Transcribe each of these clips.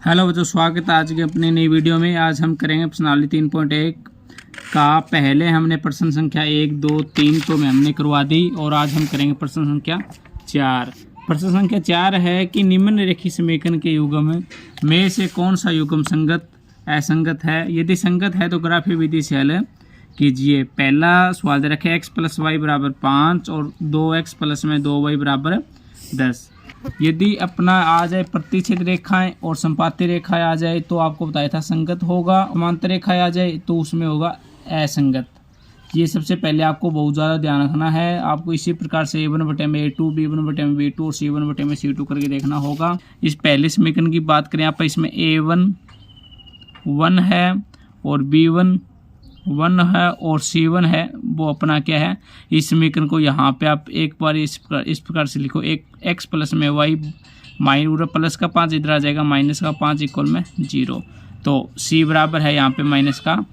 Hello बच्चों, स्वागत है आज की अपनी नई वीडियो में। आज हम करेंगे प्रश्नावली 3.1 का पहले हमने प्रश्न संख्या 1, 2, 3 तो में हमने करवा दी और आज हम करेंगे प्रश्न संख्या 4। प्रश्न संख्या 4 है कि निम्नलिखित समीकरण के युग्म में से कौन सा युग्म संगत असंगत है। यदि संगत है तो ग्राफीय विधि से हल कीजिए। पहला सवाल दे रखे x + y = 5 और 2x + में 2y = 10। यदि अपना आ जाए प्रतिच्छेद रेखाएं और संपाती रेखाएं आ जाए तो आपको बताया था संगत होगा, समांतर रेखाएं आ जाए तो उसमें होगा असंगत। ये सबसे पहले आपको बहुत ज़्यादा ध्यान रखना है। आपको इसी प्रकार से a1/a2, b1/b2 और c1/c2 करके देखना होगा। इस पहले समीकरण की बात करें आप, इसमें a1 1 है और b1 1 है और c1 है, वो अपना क्या है। इस समीकरण को यहाँ पे आप एक बार इस प्रकार से लिखो, एक x + में y प्लस का 5 इधर आ जाएगा, माइनस का 5 = 0। तो c बराबर है यहाँ पे -5।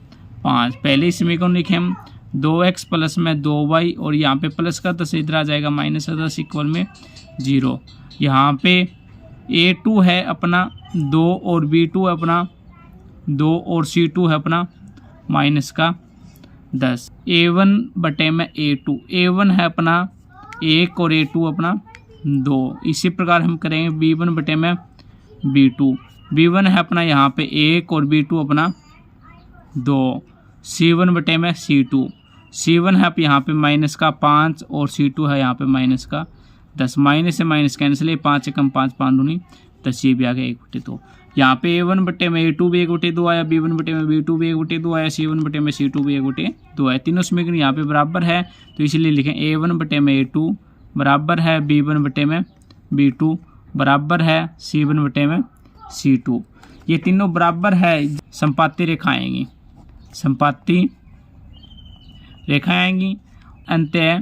पहले इस समीकरण लिखे हम 2x + में 2y और यहाँ पे प्लस का 10 इधर आ जाएगा, -10 = 0। यहाँ पे a2 है अपना 2 और b2 है अपना 2 और c2 है अपना -10। a1/a2, a1 है अपना 1 और a2 अपना 2। इसी प्रकार हम करेंगे b1/b2, b1 है अपना यहाँ पे 1 और b2 अपना 2। c1/c2, c1 है यहाँ पे -5 और c2 है यहाँ पे -10। माइनस से माइनस कैंसिल है, 5 × 5 5 दूनी 10, ये भी आ गया 1/2। यहाँ पे a1/a2 भी 1/2 आया, b1/b2 भी 1/2 आया, c1/c2 भी 1/2 आया। तीनों समीकरण यहाँ पे बराबर है तो इसलिए लिखें a1/a2 बराबर है b1/b2 बराबर है c1/c2। ये तीनों बराबर है। संपाती रेखा आएंगी, संपाती रेखाएं आएंगी। अंतः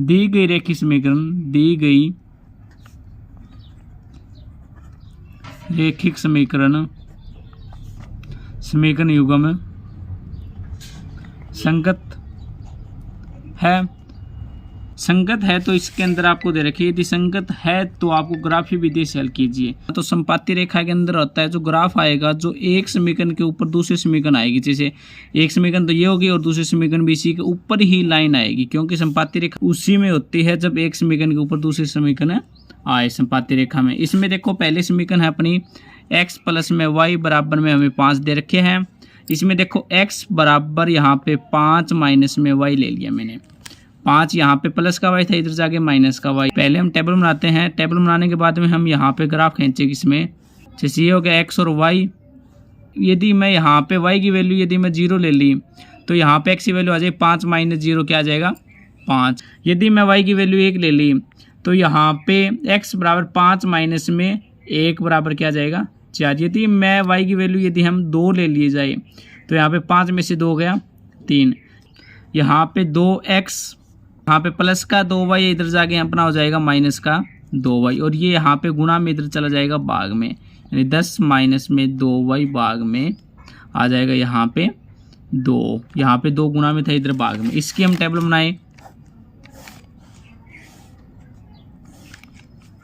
दी गई रेखीय समीकरण, दी गई रेखिक समीकरण युग्म संगत है। संगत है तो इसके अंदर आपको दे रखिए, यदि संगत है तो आपको ग्राफीय विधि से हल कीजिए। तो संपाती रेखा के अंदर होता है जो ग्राफ आएगा, जो एक समीकरण के ऊपर दूसरे समीकरण आएगी। जैसे एक समीकरण तो ये होगी और दूसरे समीकरण भी इसी के ऊपर ही लाइन आएगी, क्योंकि संपाती रेखा उसी में होती है जब एक समीकरण के ऊपर दूसरे समीकरण आए संपाती रेखा में। इसमें देखो पहले समीकरण है अपनी x + में y बराबर में हमें 5 दे रखे हैं। इसमें देखो x बराबर यहाँ पे 5 माइनस में y ले लिया मैंने। 5 यहाँ पे प्लस का y था, इधर जाके माइनस का y। पहले हम टेबल बनाते हैं, टेबल बनाने के बाद में हम यहाँ पे ग्राफ खींचेंगे। इसमें जैसे ये हो गया x और y। यदि मैं यहाँ पे y की वैल्यू यदि मैं 0 ले ली तो यहाँ पे x की वैल्यू आ जाएगी 5 - 0 क्या आ जाएगा 5। यदि मैं y की वैल्यू 1 ले ली तो यहाँ पे x बराबर 5 माइनस में 1 बराबर क्या जाएगा 4। यदि मैं y की वैल्यू यदि हम 2 ले लिए जाए तो यहाँ पे 5 में से 2 गया 3। यहाँ पे 2x, यहाँ पे प्लस का 2y, इधर जाके अपना हो जाएगा माइनस का 2y और ये यहाँ पे गुणा में इधर चला जाएगा भाग में, यानी 10 माइनस में 2y भाग में आ जाएगा यहाँ पे 2। यहाँ पे 2 गुणा में था, इधर भाग में। इसकी हम टेबल बनाए,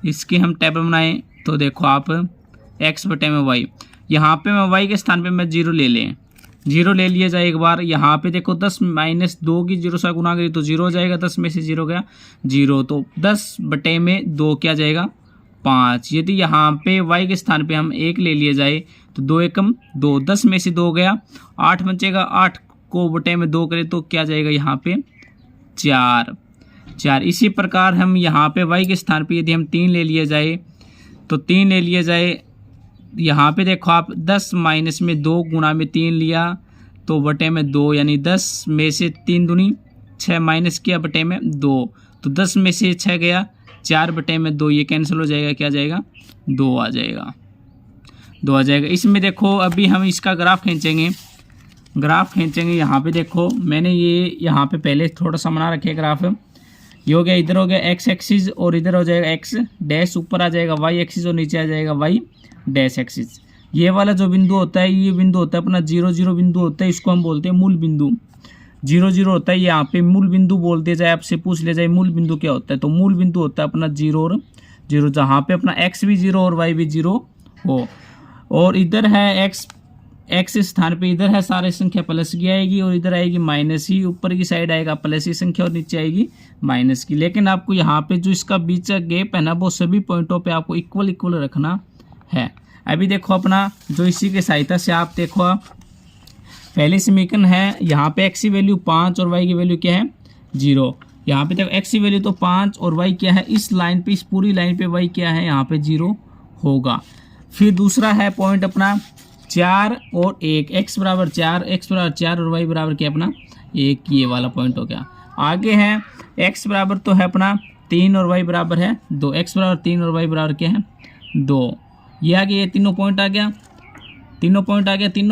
इसकी हम टेबल बनाए तो देखो आप x/y, यहाँ पे मैं y के स्थान पे मैं 0 ले लें, 0 ले लिया जाए एक बार। यहाँ पे देखो 10 - 2 की 0 से गुना करी तो 0 हो जाएगा, 10 में से 0 गया 0, तो 10/2 क्या जाएगा 5। यदि यहाँ पे y के स्थान पे हम 1 ले लिए जाए तो 2 × 2, 10 में से 2 गया 8 बचेगा, 8 को बटे में 2 करें तो क्या जाएगा यहाँ पे 4। इसी प्रकार हम यहाँ पे y के स्थान पे यदि हम 3 ले लिए जाए तो 3 ले लिए जाए, यहाँ पे देखो आप 10 माइनस में 2 गुणा में 3 लिया तो बटे में 2, यानी 10 में से 3 दूनी 6 माइनस किया बटे में 2, तो 10 में से 6 गया 4/2, ये कैंसिल हो जाएगा, क्या जाएगा 2 आ जाएगा, 2 आ जाएगा। इसमें देखो अभी हम इसका ग्राफ खींचेंगे, यहाँ पे देखो मैंने ये यहाँ पे पहले थोड़ा सा बना रखे ग्राफ। ये हो गया, इधर हो गया x एक्सिस और इधर हो जाएगा x डैश, ऊपर आ जाएगा y एक्सिस और नीचे आ जाएगा y डैश एक्सिस। ये वाला जो बिंदु होता है, ये बिंदु होता है अपना 0 0 बिंदु होता है, इसको हम बोलते हैं मूल बिंदु। 0 0 होता है, यहाँ पे मूल बिंदु बोलते जाए, आपसे पूछ ले जाए मूल बिंदु क्या होता है, तो मूल बिंदु होता है अपना 0 और 0, जहाँ पे अपना x भी 0 और y भी 0 हो। और इधर है एक्स स्थान पे इधर है सारी संख्या प्लस की आएगी और इधर आएगी माइनस ही, ऊपर की साइड आएगा प्लस की संख्या और नीचे आएगी माइनस की। लेकिन आपको यहाँ पे जो इसका बीच का गैप है ना वो सभी पॉइंटों पे आपको इक्वल इक्वल रखना है। अभी देखो अपना जो इसी के सहायता से आप देखो पहली समीकरण है, यहाँ पे एक्स की वैल्यू 5 और वाई की वैल्यू क्या है 0। यहाँ पे देखो एक्स की वैल्यू तो 5 और वाई क्या है, इस लाइन पे इस पूरी लाइन पे वाई क्या है यहाँ पे 0 होगा। फिर दूसरा है पॉइंट अपना 4 और 1, एक्स बराबर 4 और वाई बराबर क्या अपना 1, ये वाला पॉइंट हो गया। आगे है एक्स बराबर तो है अपना 3 और वाई बराबर है 2, एक्स बराबर 3 और वाई बराबर क्या है 2, ये आ गया। ये तीनों पॉइंट आ गया, तीनों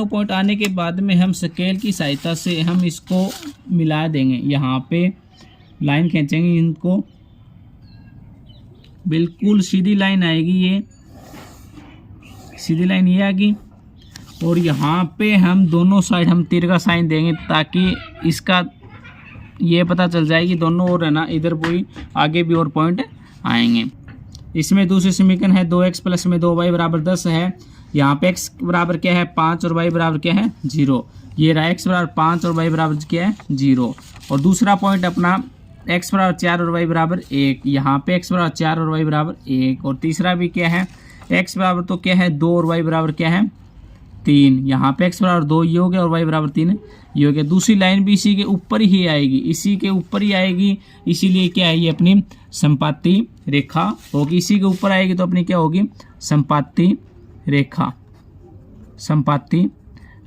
पॉइंट आने के बाद में हम स्केल की सहायता से हम इसको मिला देंगे। यहाँ पे लाइन खींचेंगे, इनको बिल्कुल सीधी लाइन आएगी, ये सीधी लाइन ये आएगी और यहाँ पे हम दोनों साइड हम तीर का साइन देंगे ताकि इसका ये पता चल जाएगी दोनों ओर है ना, इधर कोई आगे भी और पॉइंट आएंगे। इसमें दूसरी समीकरण है 2x प्लस में 2y बराबर 10 है। यहाँ पे x बराबर क्या है 5 और y बराबर क्या है 0। ये रहा x बराबर 5 और y बराबर क्या है 0। और दूसरा पॉइंट अपना x बराबर 4 और y बराबर 1, यहाँ पे x बराबर 4 और y बराबर 1। और तीसरा भी क्या है x बराबर तो क्या है 2 और y बराबर क्या है 3, यहाँ पे x बराबर 2 ये हो गया और y बराबर 3 ये हो गया। दूसरी लाइन भी इसी के ऊपर ही आएगी, इसी के ऊपर ही आएगी, इसीलिए क्या है ये अपनी संपाती रेखा होगी। इसी के ऊपर आएगी तो अपनी क्या होगी संपाती रेखा, संपाती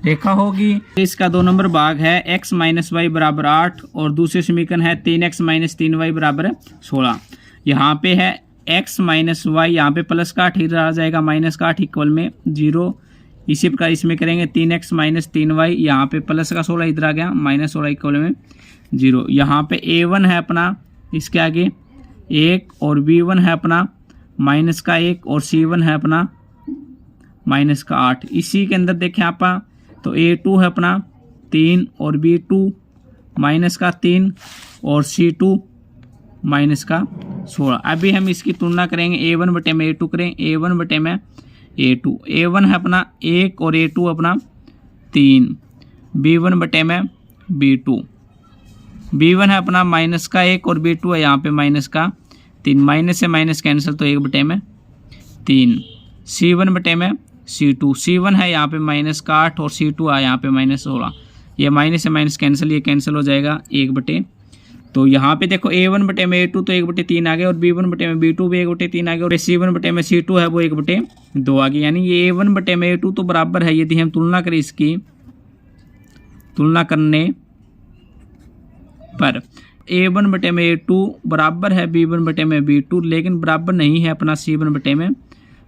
रेखा होगी। इसका 2 नंबर भाग है x माइनस वाई बराबर 8 और दूसरी समीकरण है 3x माइनस 3y बराबर 16। यहाँ पे है x माइनस वाई, यहाँ पे प्लस का 8 आ जाएगा, माइनस का 8 इक्वल में 0। इसी प्रकार इसमें करेंगे 3x माइनस 3y, यहाँ पे प्लस का 16 इधर आ गया, माइनस 16 इक्वल में 0। यहाँ पे a1 है अपना इसके आगे 1 और b1 है अपना माइनस का 1 और c1 है अपना माइनस का 8। इसी के अंदर देखें आप तो a2 है अपना 3 और b2 माइनस का 3 और c2 माइनस का 16। अभी हम इसकी तुलना करेंगे a1 बटे में a2 करें, a1 बटे में a2, a1 है अपना 1 और a2 अपना 3, b1 बटे में b2, b1 है अपना माइनस का 1 और b2 है यहाँ पे माइनस का 3, माइनस से माइनस कैंसिल तो 1 बटे में 3, c1 बटे में c2, c1 है यहाँ पे माइनस का 8 और c2 है यहाँ पे माइनस 16, ये माइनस से माइनस कैंसिल, ये कैंसिल हो जाएगा 1 बटे। तो यहाँ पे देखो a1 बटे में a2 तो 1 बटे 3 आ गए और b1 बटे में b2 भी 1 बटे 3 आ गए और c1 बटे में c2 है वो 1 बटे 2 आ गए। यानी ये a1 बटे में a2 तो बराबर है, यदि हम तुलना करें इसकी तुलना करने पर a1 बटे में a2 बराबर है b1 बटे में b2, लेकिन बराबर नहीं है अपना c1 बटे में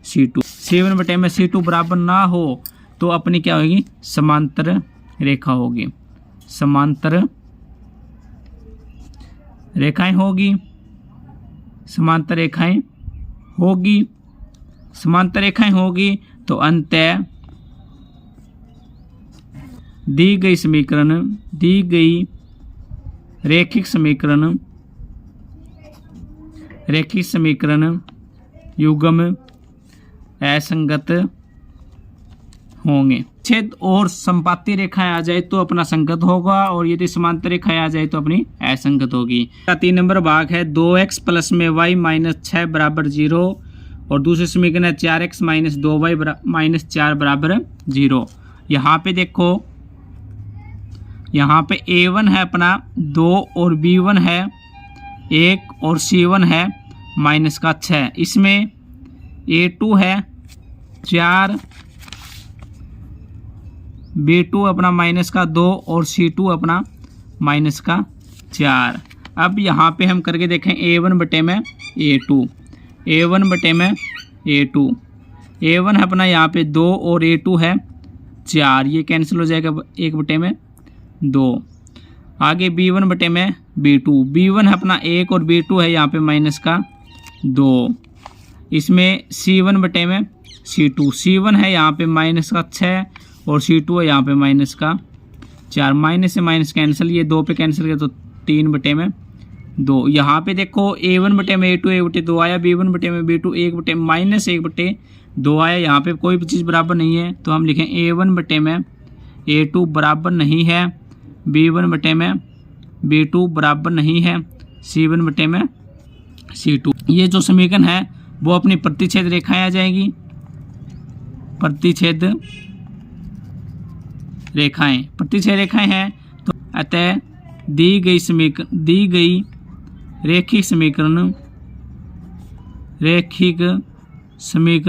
c2। c1 बटे में c2 बराबर ना हो तो अपनी क्या होगी समांतर रेखा होगी, समांतर रेखाएं होगी, समांतर रेखाएं होगी, समांतर रेखाएं होगी तो अंततः दी गई समीकरण, दी गई रैखिक समीकरण, रैखिक समीकरण युग्म असंगत होंगे। छेद और संपाती रेखाएं आ जाए तो अपना संगत होगा और यदि समांतर रेखाएं आ जाए तो अपनी असंगत होगी। 3 नंबर भाग है 2x प्लस में y माइनस 6 बराबर 0 और दूसरे समीकरण है 4x माइनस 2y माइनस 4 बराबर 0। यहाँ पे देखो, यहाँ पे a1 है अपना 2 और b1 है 1 और c1 है माइनस का 6, इसमें a2 है 4, b2 अपना माइनस का 2 और c2 अपना माइनस का 4। अब यहाँ पे हम करके देखें a1 बटे में a2, a1 बटे में a2, a1 है अपना यहाँ पे 2 और a2 है 4, ये कैंसिल हो जाएगा 1 बटे में 2। आगे b1 बटे में b2, b1 है अपना 1 और b2 है यहाँ पे माइनस का 2, इसमें c1 बटे में c2, c1 है यहाँ पे माइनस का 6 और c2 है यहाँ पे माइनस का 4, माइनस से माइनस कैंसिल, ये 2 पे कैंसिल किया तो 3 बटे में 2। यहाँ पे देखो a1 बटे में a2 1 बटे 2 आया, b1 बटे में b2 1 बटे माइनस 1 बटे 2 आया। यहाँ पे कोई भी चीज़ बराबर नहीं है तो हम लिखें a1 बटे में a2 बराबर नहीं है, b1 बटे में b2 बराबर नहीं है, c1 बटे में c2। ये जो समीकरण है वो अपनी प्रतिच्छेद रेखाएं आ जाएगी, प्रतिच्छेद रेखाएं, प्रतिच्छेद रेखाएं हैं। तो अतः दी गई रैखिक समीकरण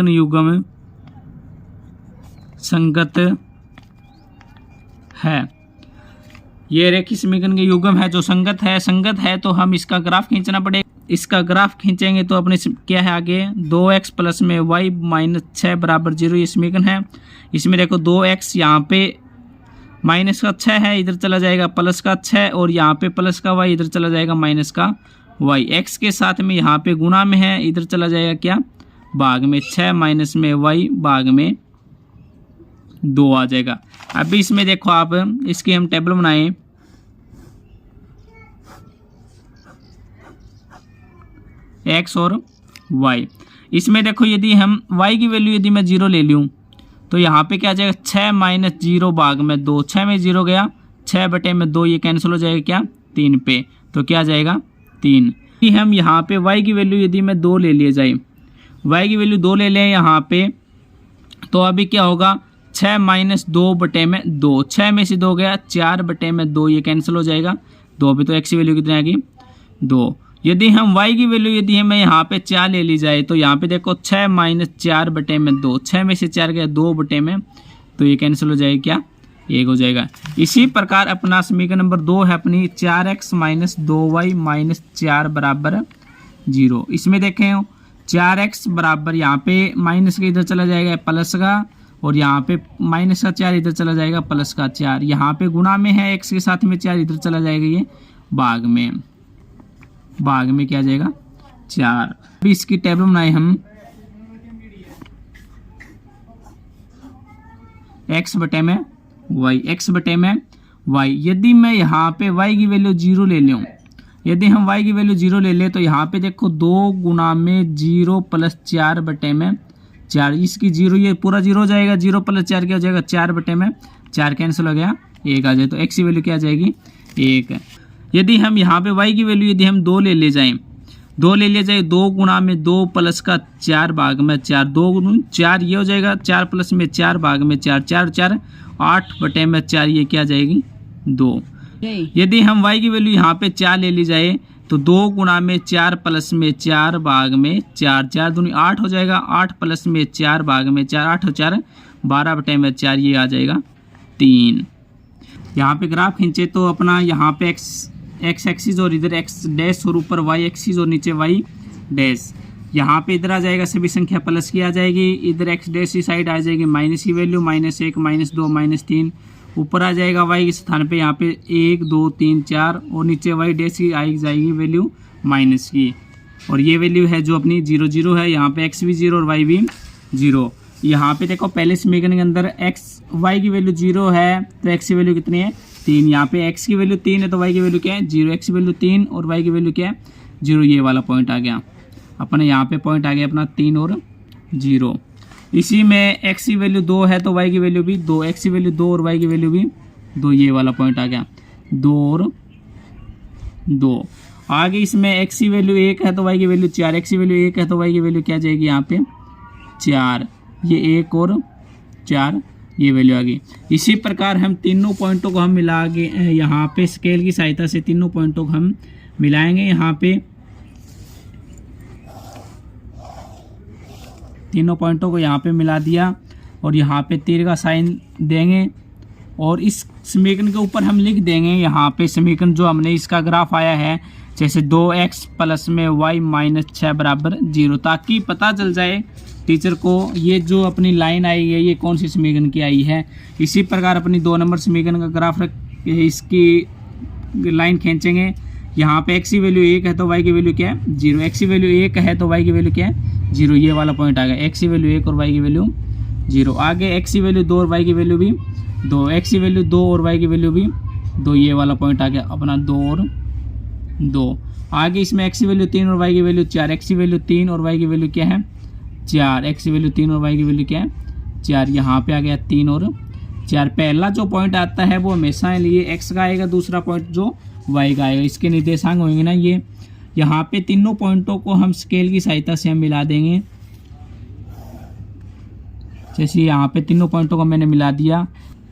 युग्म संगत है। ये रैखिक समीकरण के युग्म है जो संगत है तो हम इसका ग्राफ खींचना पड़ेगा। इसका ग्राफ खींचेंगे तो अपने क्या है आगे 2x प्लस में y माइनस 6 बराबर 0 ये समीकरण है। इसमें देखो 2x यहाँ पे माइनस का 6 है, इधर चला जाएगा प्लस का 6, और यहाँ पे प्लस का y इधर चला जाएगा माइनस का y। x के साथ में यहाँ पे गुणा में है, इधर चला जाएगा क्या भाग में, 6 माइनस में y भाग में 2 आ जाएगा। अभी इसमें देखो आप इसकी हम टेबल बनाएं, x और y। इसमें देखो यदि हम y की वैल्यू यदि मैं 0 ले लूँ तो यहाँ पे क्या आ जाएगा 6 माइनस 0 भाग में 2, 6 में 0 गया, 6 बटे में 2 ये कैंसिल हो जाएगा क्या 3 पे, तो क्या आ जाएगा 3। हम यहाँ पे y की वैल्यू यदि मैं 2 ले लिए जाए, y की वैल्यू 2 ले लें यहाँ पे, तो अभी क्या होगा 6 माइनस 2 बटे में 2, 6 में से 2 गया, 4 बटे में 2 ये कैंसिल हो जाएगा 2 पे, तो x की वैल्यू कितनी आएगी 2। यदि हम y की वैल्यू यदि हमें यहाँ पे 4 ले ली जाए तो यहाँ पे देखो 6 माइनस 4 बटे में 2, 6 में से 4 गया 2 बटे में, तो ये कैंसिल हो जाएगा क्या 1 हो जाएगा। इसी प्रकार अपना समीकरण नंबर 2 है अपनी 4x माइनस 2y माइनस 4 बराबर 0। इसमें देखें 4x बराबर यहाँ पे माइनस का इधर चला जाएगा प्लस का, और यहाँ पे माइनस का 4 इधर चला जाएगा प्लस का 4, यहाँ पे गुणा में है x के साथ में 4 इधर चला जाएगा ये भाग में क्या आ जाएगा 4। अभी इसकी टेबल बनाए हम x बटे में y। यदि मैं यहाँ पे y की वैल्यू 0 ले लूँ, यदि हम y की वैल्यू 0 ले लें तो यहाँ पे देखो 2 गुना में 0 प्लस 4 बटे में 4, इसकी 0 ये पूरा 0 हो जाएगा, 0 प्लस 4 क्या हो जाएगा 4 बटे में 4 कैंसिल हो गया 1 आ जाए, तो x की वैल्यू क्या आ जाएगी 1। यदि हम यहाँ पे y की वैल्यू यदि हम 2 ले ले जाएं, 2 गुना में 2 प्लस का 4 भाग में 4, 2 गुना 4 ये हो जाएगा, 4 प्लस में 4 भाग में 4, 4 4 8 बटे में 4 ये क्या आ जाएगी 2। यदि हम y की वैल्यू यहाँ पे 4 ले ली जाए तो 2 गुना में 4 प्लस में 4 भाग में 4, 4 दूनी 8 हो जाएगा, 8 प्लस में 4 भाग में 4, 8 और 4 12 बटे में 4 ये आ जाएगा 3। यहाँ पे ग्राफ खींचे तो अपना यहाँ पे x एक्सिस और इधर x डैश और ऊपर y एक्सिस और नीचे y डैश, यहाँ पे इधर आ जाएगा सभी संख्या प्लस की आ जाएगी, इधर x डैश की साइड आ जाएगी माइनस की वैल्यू, -1 -2 -3, ऊपर आ जाएगा y के स्थान पे यहाँ पे 1 2 3 4, और नीचे y डैश की आई जाएगी वैल्यू माइनस की, और ये वैल्यू है जो अपनी 0 0 है, यहाँ पे x भी 0 और y भी 0। यहाँ पे देखो पहले समीकरण के अंदर y की वैल्यू 0 है तो x की वैल्यू कितनी है 3, यहाँ पे x की वैल्यू 3 है तो y की वैल्यू क्या है 0, x की वैल्यू 3 और y की वैल्यू क्या है 0, ये वाला पॉइंट आ गया अपने, यहाँ पे पॉइंट आ गया अपना 3 और 0। इसी में x की वैल्यू 2 है तो y की वैल्यू भी 2, x की वैल्यू 2 और y की वैल्यू भी 2, ये वाला पॉइंट आ गया 2 और 2। आगे इसमें x की वैल्यू 1 है तो y की वैल्यू 4, x की वैल्यू 1 है तो y की वैल्यू क्या जाएगी यहाँ पे 4, ये 1 और 4 ये वैल्यू आ गई। इसी प्रकार हम तीनों पॉइंटों को हम मिला के यहाँ पे स्केल की सहायता से तीनों पॉइंटों को हम मिलाएंगे, यहाँ पे तीनों पॉइंटों को यहाँ पे मिला दिया और यहाँ पे तीर का साइन देंगे, और इस समीकरण के ऊपर हम लिख देंगे यहाँ पे समीकरण जो हमने इसका ग्राफ आया है, जैसे 2x प्लस में y माइनस 6 बराबर 0, ताकि पता चल जाए टीचर को ये जो अपनी लाइन आई है ये कौन सी समीकरण की आई है। इसी प्रकार अपनी 2 नंबर समीकरण का ग्राफ रख इसकी लाइन खींचेंगे, यहाँ पे x की वैल्यू 1 है तो y की वैल्यू क्या है 0, x की वैल्यू 1 है तो y की वैल्यू क्या है 0, ये वाला पॉइंट आ गया, x की वैल्यू 1 और y की वैल्यू 0। आगे x की वैल्यू 2 और y की वैल्यू भी 2, x की वैल्यू 2 और y की वैल्यू भी 2, ये वाला पॉइंट आ गया अपना 2 और 2। आगे इसमें x की वैल्यू 3 और y की वैल्यू 4, x की वैल्यू 3 और y की वैल्यू क्या है 4, x की वैल्यू 3 और y की वैल्यू क्या है 4। यहाँ पे आ गया 3 और 4। पहला जो पॉइंट आता है वो हमेशा लिए x का आएगा, दूसरा पॉइंट जो y का आएगा। इसके निर्देशांक होंगे ना ये। यहाँ पे तीनों पॉइंटों को हम स्केल की सहायता से हम मिला देंगे। जैसे यहाँ पे तीनों पॉइंटों को मैंने मिला दिया।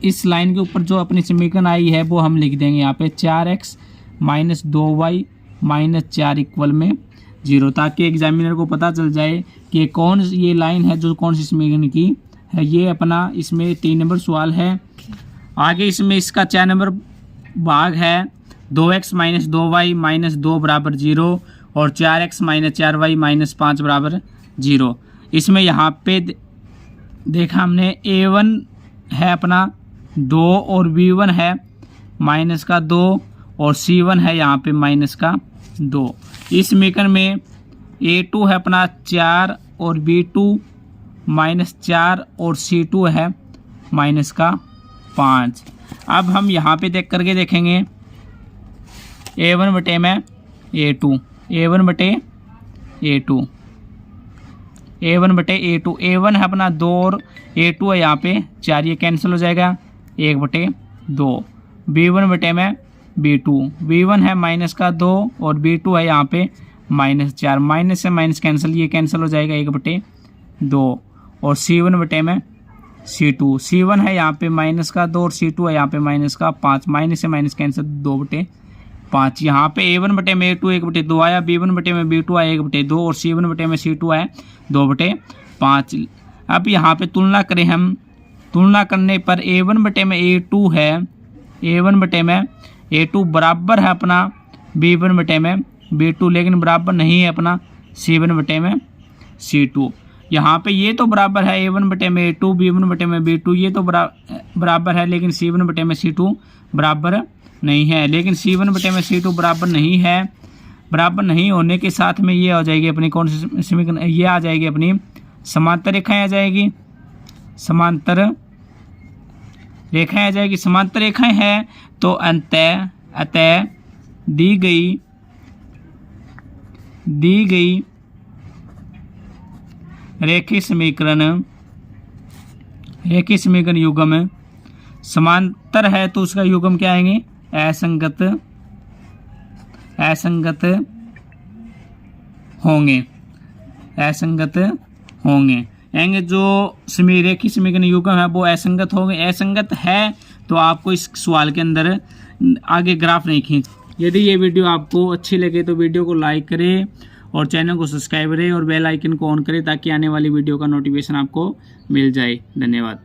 इस लाइन के ऊपर जो अपनी समीकरण आई है वो हम लिख देंगे यहाँ पे 4x minus 2y minus 4 equal में 0, ताकि एग्जामिनर को पता चल जाए कि कौन ये लाइन है जो कौन सी समीकरण की है। ये अपना इसमें 3 नंबर सवाल है। आगे इसमें इसका 4 नंबर भाग है 2x माइनस 2y माइनस 2 बराबर 0 और 4x माइनस 4y माइनस 5 बराबर 0। इसमें यहाँ पे देखा हमने a1 है अपना 2 और b1 है माइनस का 2 और c1 है यहाँ पे माइनस का 2। इस समीकरण में a2 है अपना 4 और b2 माइनस 4 और c2 है माइनस का 5। अब हम यहाँ पे देख करके देखेंगे a1 बटे में a2, a1 बटे a2, a1 बटे a2। a1 है अपना 2 और a2 है यहाँ पे 4, ये कैंसिल हो जाएगा 1 बटे 2। b1 बटे में b2, b1 है माइनस का 2 और b2 है यहाँ पे माइनस 4, माइनस से माइनस कैंसिल, ये कैंसिल हो जाएगा 1 बटे 2। और c1 बटे में c2, c1 है यहाँ पे माइनस का 2 और c2 है यहाँ पे माइनस का 5, माइनस से माइनस कैंसिल 2 बटे 5। यहाँ पे a1 बटे में a2 1 बटे 2 आया, b1 बटे में b2 आया 1 बटे 2 और c1 बटे में c2 आया 2 बटे 5। अब यहाँ पे तुलना करें हम, तुलना करने पर a1 बटे में a2 है, a1 बटे में a2 बराबर है अपना b1 बटे में b2, लेकिन बराबर नहीं है अपना c1 बटे में c2। यहाँ पे ये तो बराबर है a1 बटे में a2, b1 बटे में b2, ये तो बराबर है, लेकिन c1 बटे में c2 बराबर नहीं है। लेकिन c1 बटे में c2 बराबर नहीं है, बराबर नहीं होने के साथ में ये आ जाएगी अपनी कौन सी समीकरण, ये आ जाएगी अपनी समांतर रेखाएं आ जाएगी, समांतर रेखाएं आ जाएगी। समांतर रेखाएं हैं तो अतः दी गई रेखीय समीकरण युग्म समांतर है तो उसका युग्म क्या आएंगे असंगत होंगे। जो रेखीय समीकरण युग्म है वो असंगत होंगे। असंगत है तो आपको इस सवाल के अंदर आगे ग्राफ नहीं खींच। यदि ये वीडियो आपको अच्छी लगे तो वीडियो को लाइक करें और चैनल को सब्सक्राइब करें और बेल आइकन को ऑन करें ताकि आने वाली वीडियो का नोटिफिकेशन आपको मिल जाए। धन्यवाद।